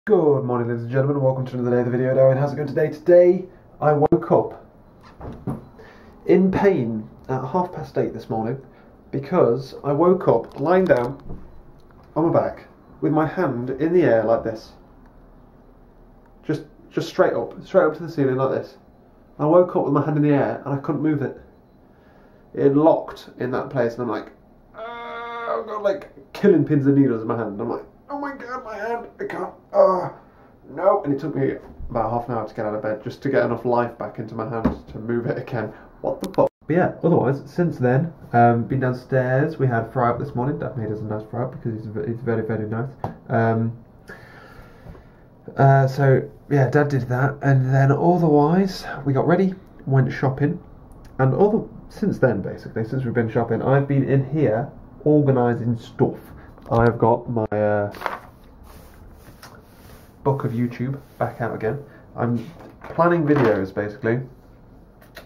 Good morning, ladies and gentlemen. Welcome to another day of the video. Darren, how's it going today? Today, I woke up in pain at 8:30 this morning because I woke up lying down on my back with my hand in the air like this, just straight up to the ceiling like this. I woke up with my hand in the air and I couldn't move it. It had locked in that place, and I'm like, I've got like killing pins and needles in my hand. I'm like, oh my god, my hand, I can't, no. And it took me about half an hour to get out of bed just to get enough life back into my hand to move it again. What the fuck? But yeah, otherwise, since then, been downstairs. We had fry up this morning. Dad made us a nice fry up because he's very, very nice. So yeah, Dad did that, and then otherwise, we got ready, went shopping, and since then, basically, since we've been shopping, I've been in here organising stuff. I've got my book of YouTube back out again. I'm planning videos basically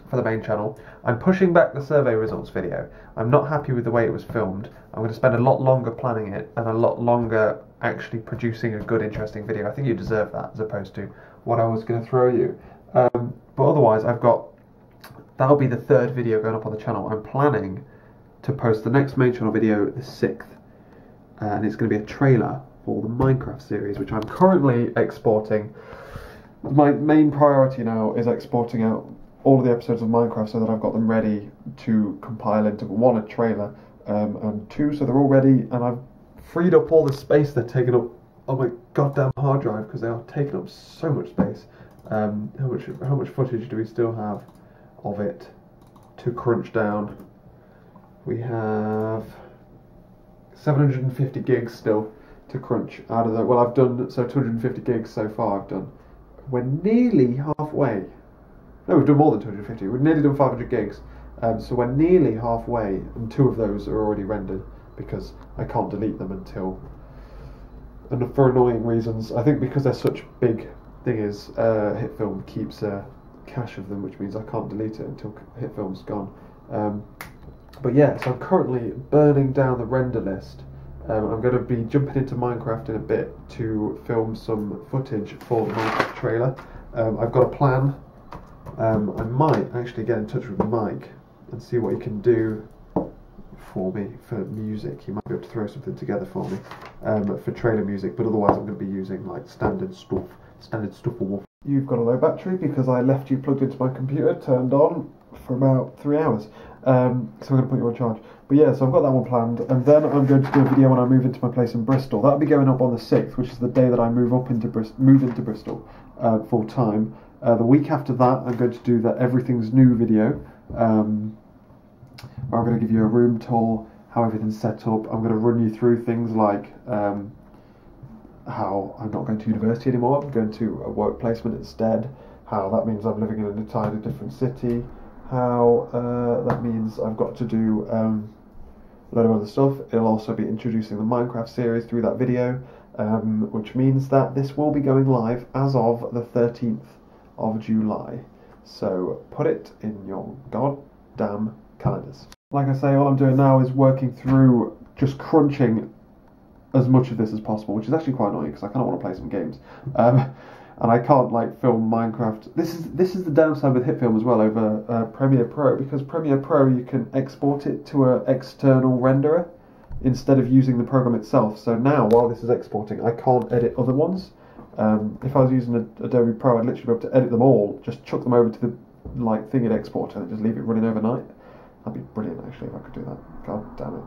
for the main channel. I'm pushing back the survey results video. I'm not happy with the way it was filmed. I'm going to spend a lot longer planning it and a lot longer actually producing a good, interesting video. I think you deserve that as opposed to what I was going to throw you. But otherwise, that'll be the third video going up on the channel. I'm planning to post the next main channel video the 6th. And it's going to be a trailer for the Minecraft series, which I'm currently exporting. My main priority now is exporting out all of the episodes of Minecraft so that I've got them ready to compile into one, a trailer, and two, so they're all ready, and I've freed up all the space they're taking up on my goddamn hard drive because they are taking up so much space. How much footage do we still have of it to crunch down? We have 750 gigs still to crunch out of the, well, I've done, so 250 gigs so far I've done. We're nearly halfway. No, we've done more than 250. We've nearly done 500 gigs. So we're nearly halfway, and 2 of those are already rendered because I can't delete them until, and for annoying reasons. I think because they're such big thingies, HitFilm keeps a cache of them, which means I can't delete it until HitFilm's gone. But yeah, so I'm currently burning down the render list. I'm going to be jumping into Minecraft in a bit to film some footage for the Minecraft trailer. I've got a plan. I might actually get in touch with Mike and see what he can do for me for music. He might be able to throw something together for me for trailer music, but otherwise I'm going to be using like standard stuff for Wolf. You've got a low battery because I left you plugged into my computer, turned on for about 3 hours. So I'm going to put you on charge. But yeah, so I've got that one planned, and then I'm going to do a video when I move into my place in Bristol. That'll be going up on the 6th, which is the day that I move into Bristol full time. The week after that, I'm going to do the Everything's New video, where I'm going to give you a room tour, how everything's set up. I'm going to run you through things like how I'm not going to university anymore. I'm going to a work placement instead. How that means I'm living in an entirely different city. How that means I've got to do a load of other stuff. It'll also be introducing the Minecraft series through that video, which means that this will be going live as of the 13th of July. So put it in your goddamn calendars. Like I say, all I'm doing now is working through just crunching as much of this as possible, which is actually quite annoying because I kind of want to play some games. And I can't like film Minecraft. This is the downside with HitFilm as well over Premiere Pro, because Premiere Pro you can export it to an external renderer instead of using the program itself. So now while this is exporting, I can't edit other ones. If I was using Adobe Pro, I'd literally be able to edit them all, just chuck them over to the like thing it exported and just leave it running overnight. That'd be brilliant actually if I could do that. God damn it.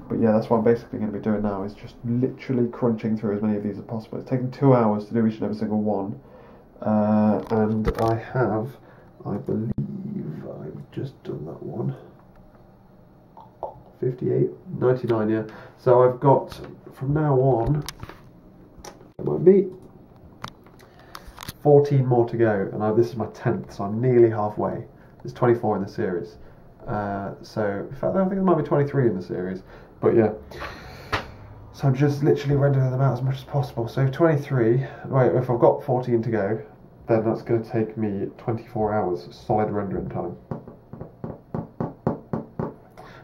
But yeah, that's what I'm basically going to be doing now, is just literally crunching through as many of these as possible. It's taken 2 hours to do each and every single one. And I believe I've just done that one. 58, 99, yeah. So I've got, from now on, it might be 14 more to go, and this is my 10th, so I'm nearly halfway. There's 24 in the series. So in fact I think there might be 23 in the series, but yeah, so I'm just literally rendering them out as much as possible. So 23, right, if I've got 14 to go, then that's going to take me 24 hours solid rendering time.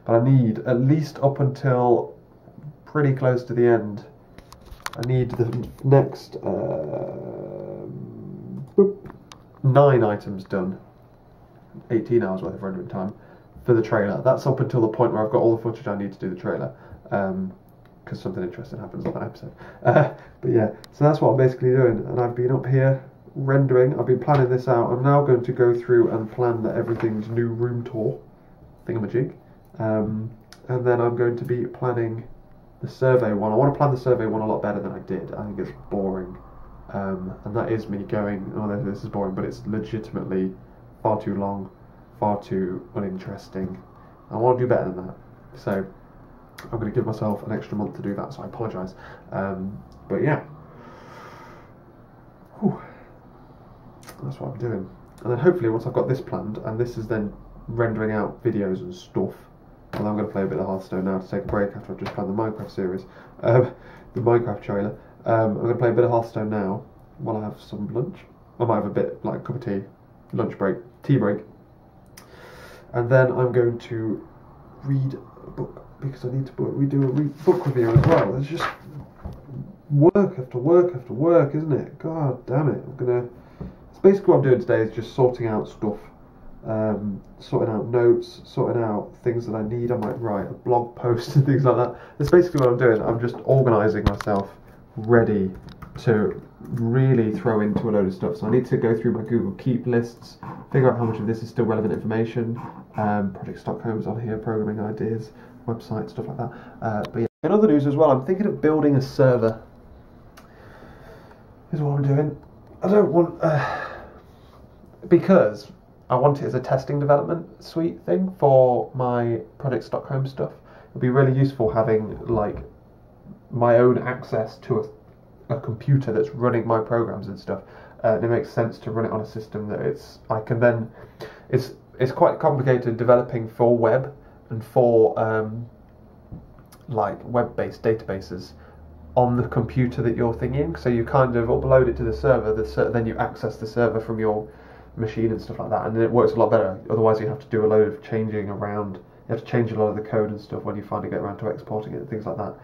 But I need at least up until pretty close to the end I need the next 9 items done, 18 hours worth of rendering time for the trailer. That's up until the point where I've got all the footage I need to do the trailer, because something interesting happens on that episode. But yeah, so that's what I'm basically doing, and I've been up here rendering. I've been planning this out. I'm now going to go through and plan everything's new room tour thingamajig, and then I'm going to be planning the survey one. I want to plan the survey one a lot better than I did. I think it's boring, and that is me going, oh, this is boring, but it's legitimately far too long, far too uninteresting. I want to do better than that, so I'm going to give myself an extra month to do that, so I apologise. But yeah, whew, that's what I'm doing. And then hopefully once I've got this planned, and this is then rendering out videos and stuff, and I'm going to play a bit of Hearthstone now to take a break after I've just planned the Minecraft series, the Minecraft trailer. I'm going to play a bit of Hearthstone now while I have some lunch. I might have a bit, like a cup of tea, lunch break, tea break. And then I'm going to read a book, because I need to do a book review as well. There's just work after work after work, isn't it? God damn it. It's basically what I'm doing today is just sorting out stuff. Sorting out notes, sorting out things that I need. I might write a blog post and things like that. That's basically what I'm doing. I'm just organising myself ready to really throw into a load of stuff. So I need to go through my Google Keep lists, figure out how much of this is still relevant information. Project Stockholm's on here, programming ideas, website, stuff like that. But yeah. In other news as well, I'm thinking of building a server. Is what I'm doing. I don't want... because I want it as a testing development suite thing for my Project Stockholm stuff. It'd be really useful having like my own access to a computer that's running my programs and stuff. And it makes sense to run it on a system that it's quite complicated developing for web and for like web-based databases on the computer that you're thinking. So you kind of upload it to the server, then you access the server from your machine and stuff like that, and then it works a lot better. Otherwise you have to do a load of changing around. You have to change a lot of the code and stuff when you finally get around to exporting it and things like that.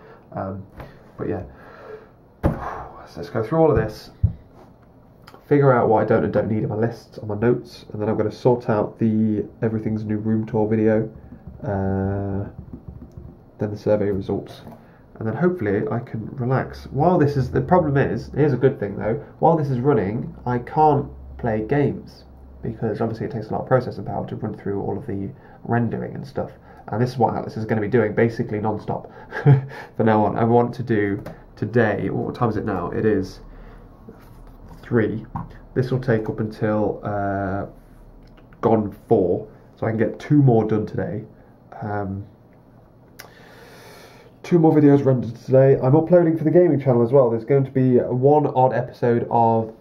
But yeah, so let's go through all of this, figure out what I don't and don't need in my lists, on my notes, and then I'm going to sort out the everything's new room tour video, then the survey results, and then hopefully I can relax. While this is, the problem is, here's a good thing though, while this is running I can't play games, because obviously it takes a lot of processing power to run through all of the rendering and stuff, and this is what Atlas is going to be doing basically non-stop from now on. I want to do today, what time is it now? It is 3. This will take up until gone 4, so I can get 2 more done today. 2 more videos rendered today. I'm uploading for the gaming channel as well. There's going to be one odd episode of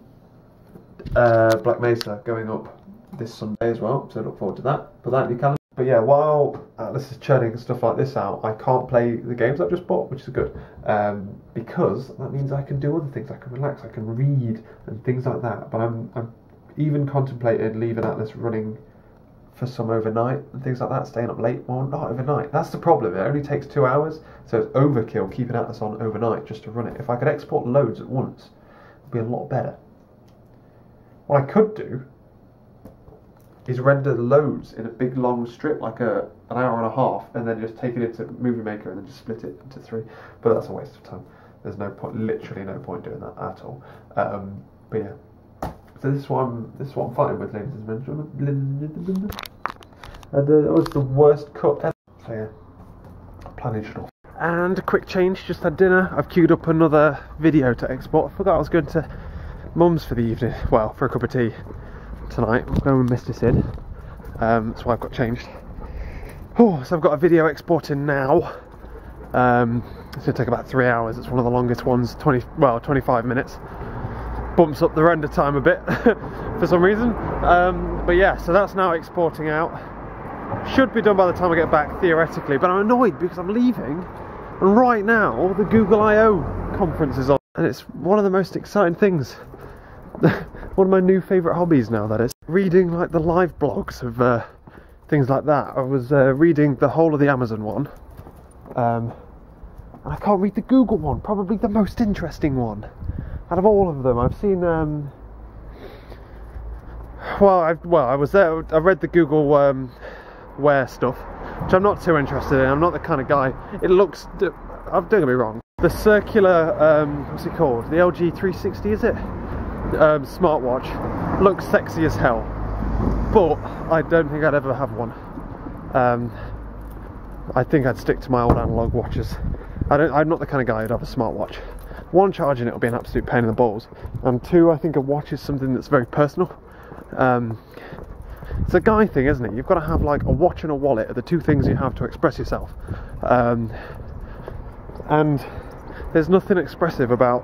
Black Mesa going up this Sunday as well, so look forward to that. Put that in your calendar. But yeah, while Atlas is churning stuff like this out, I can't play the games I've just bought, which is good, because that means I can do other things. I can relax, I can read and things like that. But I'm even contemplated leaving Atlas running for some overnight and things like that, staying up late. Well, not overnight. That's the problem. It only takes 2 hours, so it's overkill keeping Atlas on overnight just to run it. If I could export loads at once, it'd be a lot better. What I could do is render loads in a big long strip, like an hour and a half, and then just take it into Movie Maker and then just split it into 3. But that's a waste of time. There's no point, literally no point doing that at all. But yeah, so this is what I'm fighting with, ladies and gentlemen. And that was the worst cut ever. So yeah, planning stuff. And a quick change. Just had dinner. I've queued up another video to export. I forgot I was going to Mum's for the evening. Well, for a cup of tea tonight. I'm going with Mr. Sid. That's why I've got changed. Oh, so I've got a video exporting now. It's going to take about 3 hours. It's one of the longest ones. 25 minutes. Bumps up the render time a bit for some reason. But yeah, so that's now exporting out. Should be done by the time I get back, theoretically. But I'm annoyed because I'm leaving, and right now the Google I/O conference is on, and it's one of the most exciting things. One of my new favourite hobbies now, that is. Reading like the live blogs of things like that. I was reading the whole of the Amazon one. and I can't read the Google one, probably the most interesting one out of all of them. I've seen I was there. I read the Google Wear stuff, which I'm not too interested in. I'm not the kind of guy. It looks, don't get me wrong, the circular, what's it called? The LG 360, is it? Smartwatch looks sexy as hell, but I don't think I'd ever have one. I think I'd stick to my old analog watches. I'm not the kind of guy who'd have a smartwatch. One, charging it will be an absolute pain in the balls, and two, I think a watch is something that's very personal. It's a guy thing, isn't it? You've got to have like a watch and a wallet are the two things you have to express yourself, and there's nothing expressive about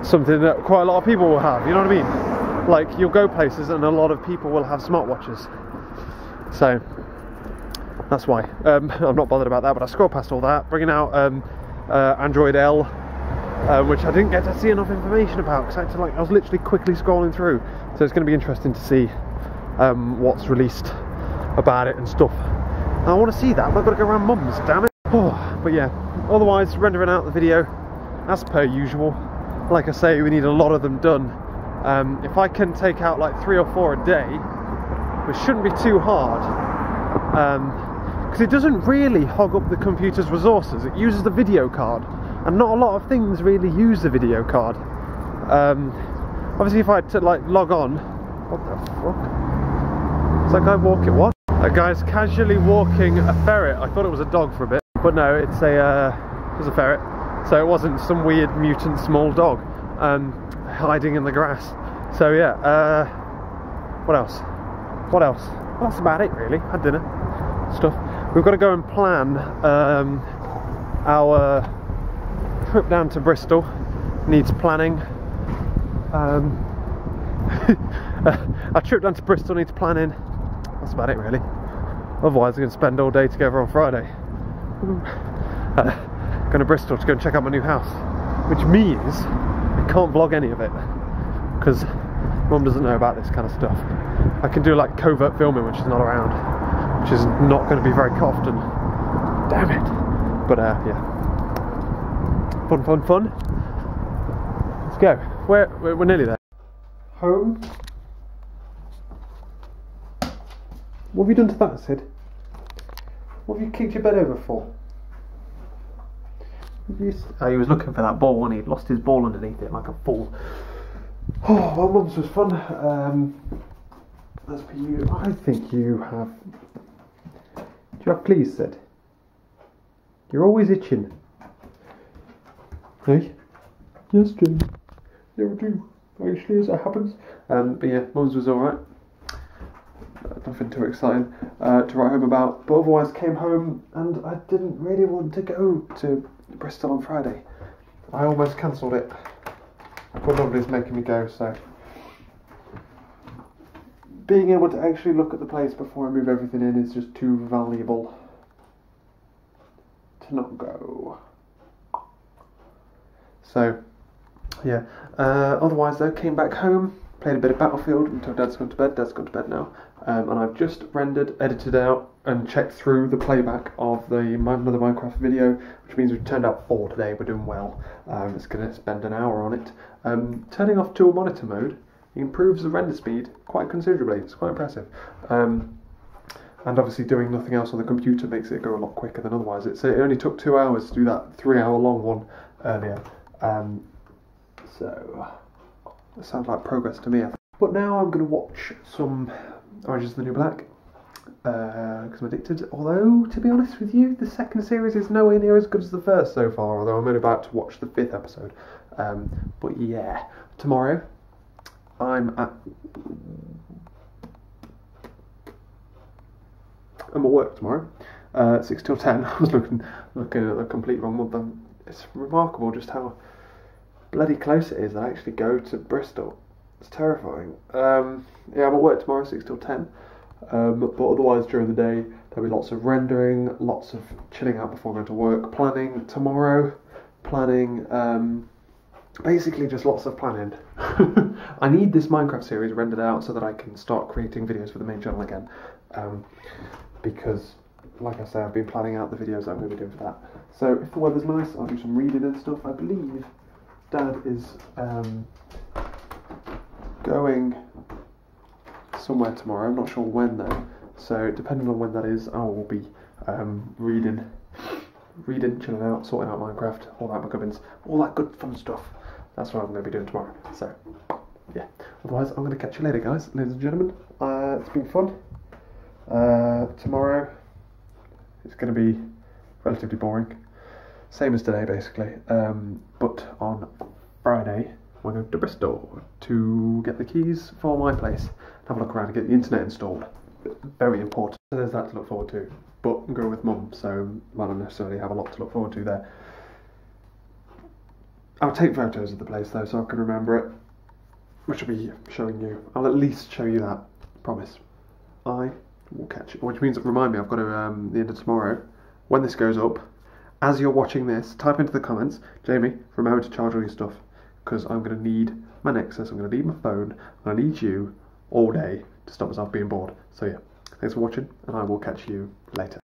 something that quite a lot of people will have, you know what I mean? Like, you'll go places and a lot of people will have smartwatches, so that's why I'm not bothered about that. But I scrolled past all that, bringing out Android L, which I didn't get to see enough information about because I was literally quickly scrolling through, so it's going to be interesting to see what's released about it and stuff. I want to see that, but I've got to go around mum's, damn it. Oh, but yeah, otherwise rendering out the video as per usual. Like I say, we need a lot of them done. If I can take out like 3 or 4 a day, which shouldn't be too hard, because it doesn't really hog up the computer's resources. It uses the video card, and not a lot of things really use the video card. Obviously, if I had to like log on, what the fuck? Is that guy walking? What? That guy's casually walking a ferret. I thought it was a dog for a bit, but no, it was a ferret. So it wasn't some weird mutant small dog hiding in the grass. So yeah, what else? Well, that's about it really. Had dinner, stuff. We've got to go and plan our trip down to Bristol. Needs planning. Our trip down to Bristol needs planning. That's about it really. Otherwise we're going to spend all day together on Friday. Going to Bristol to go and check out my new house, which means I can't vlog any of it because Mum doesn't know about this kind of stuff. I can do like covert filming when she's not around, which is not going to be very often. Damn it. But yeah, fun. Let's go. We're nearly there. Home. What have you done to that, Sid? What have you kicked your bed over for? Oh, he was looking for that ball, wasn't he? He'd lost his ball underneath it like a fool. Oh, well, Mum's was fun. As for you, I think you have... Do you have fleas, Sid? You're always itching. Hey? Yes, Jane. Yeah, I do. Actually, as it happens. But yeah, Mum's was alright. Nothing too exciting to write home about. But otherwise, came home and I didn't really want to go to Bristol on Friday. I almost cancelled it, but nobody's making me go, so being able to actually look at the place before I move everything in is just too valuable to not go. So yeah, otherwise though, came back home, played a bit of Battlefield until Dad's gone to bed. Dad's gone to bed now, and I've just rendered, edited out and checked through the playback of another Minecraft video, which means we've turned out 4 today. We're doing well. It's going to spend an hour on it. Turning off dual monitor mode improves the render speed quite considerably. It's quite impressive. And obviously doing nothing else on the computer makes it go a lot quicker than otherwise. It only took 2 hours to do that 3-hour long one earlier. So it sounds like progress to me. But now I'm going to watch some Orange is the New Black. Because I'm addicted, although to be honest with you, the second series is nowhere near as good as the first so far, although I'm only about to watch the 5th episode. But yeah, tomorrow I'm at work tomorrow, 6 till 10. I was looking at the complete wrong month. It's remarkable just how bloody close it is. I actually go to Bristol. It's terrifying. Yeah, I'm at work tomorrow, 6 till 10. But otherwise during the day there'll be lots of rendering, lots of chilling out before going to work, planning tomorrow, basically just lots of planning. I need this Minecraft series rendered out so that I can start creating videos for the main channel again, because like I say, I've been planning out the videos that I'm going to be doing for that. So if the weather's nice, I'll do some reading and stuff. I believe Dad is going somewhere tomorrow. I'm not sure when though. So depending on when that is, I will be reading, chilling out, sorting out Minecraft, all that McGubbins, all that good fun stuff. That's what I'm going to be doing tomorrow. So yeah. Otherwise, I'm going to catch you later, guys, ladies and gentlemen. It's been fun. Tomorrow it's going to be relatively boring, same as today basically, but on Friday we're going to Bristol to get the keys for my place, have a look around and get the internet installed. Very important. So there's that to look forward to, but I'm going with Mum, so I don't necessarily have a lot to look forward to there. I'll take photos of the place though so I can remember it, which will be showing you. I'll at least show you that, promise. I will catch you, which means, remind me, I've got to, the end of tomorrow, when this goes up, as you're watching this, type into the comments, Jamie, remember to charge all your stuff, because I'm going to need my Nexus, I'm going to need my phone, I'm going to need you all day to stop myself being bored. So yeah, thanks for watching, and I will catch you later.